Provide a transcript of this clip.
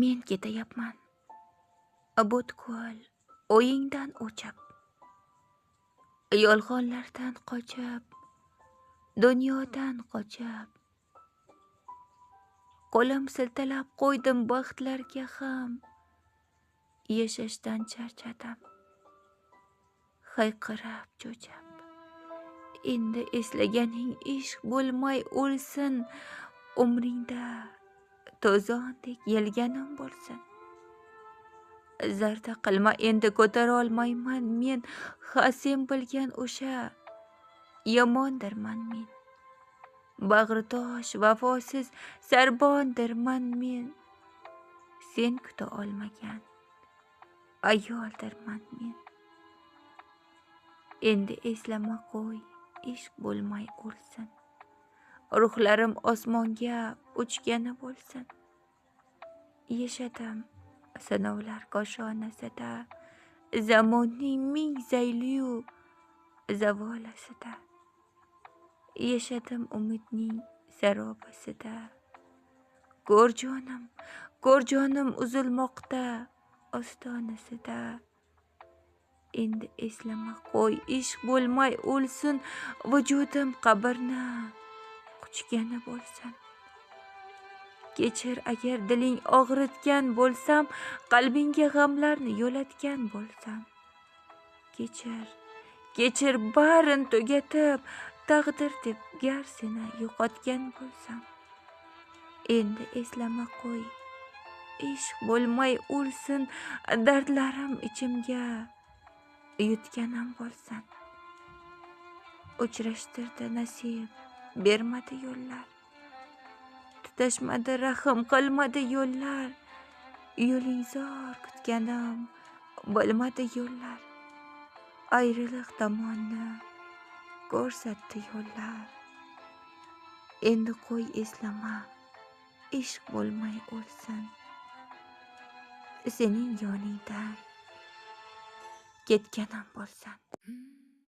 Men ketayapman. Butkul o'yingdan o'chib, yolg'onlardan qochib, dunyodan qochib, qo'lim siltalab qo'ydim baxtlarga ham. Yashashdan charchadim, hayqirib cho'chib. Endi eslaganing ishq bo'lmay o'lsin, umringda to'zondek yelganim bo'lsin. Zarda qilma, endi ko'tarolmayman men, ha sen bilgan o'sha yomondirman men. Bag'ritosh vafosiz sarbondirman men. Sen kuta olmagan ayoldirman men. Endi eslama qo'y, ishq bo'lmay o'lsin. Ruhlarim osmonga uchgani bo'lsin. Yashadim sinovlar koshonasida, zamonning ming zayliyu zavolasida. Yashadim umidning sarobasida. Ko'r jonim uzilmoqda ostonasida. Endi eslama qo'y, ishq bo'lmay o'lsin, vujudim qabrni quchgani bo'lsin. Kechir agar diling og'ritgan bo'lsam, qalbingga g'amlarni yo'latgan bo'lsam. Kechir barin tugatib, taqdir deb gar seni yo'qotgan bo'lsam. Endi eslama qo'y, ishq bo'lmay o'lsin, dardlarim ichimga yutganim bo'lsin. Uchrashtirdi nasib, bermadi yo'llar. Tutashmadi rahm qilmadi yo'llar. Yo'ling zor kutganim bo'lmadi yo'llar. Ayriliq tomonni ko'rsatdi yo'llar. Endi qo'y eslama, ishq bo'lmay o'lsin. Sening yoningdan ketganim bo'lsin.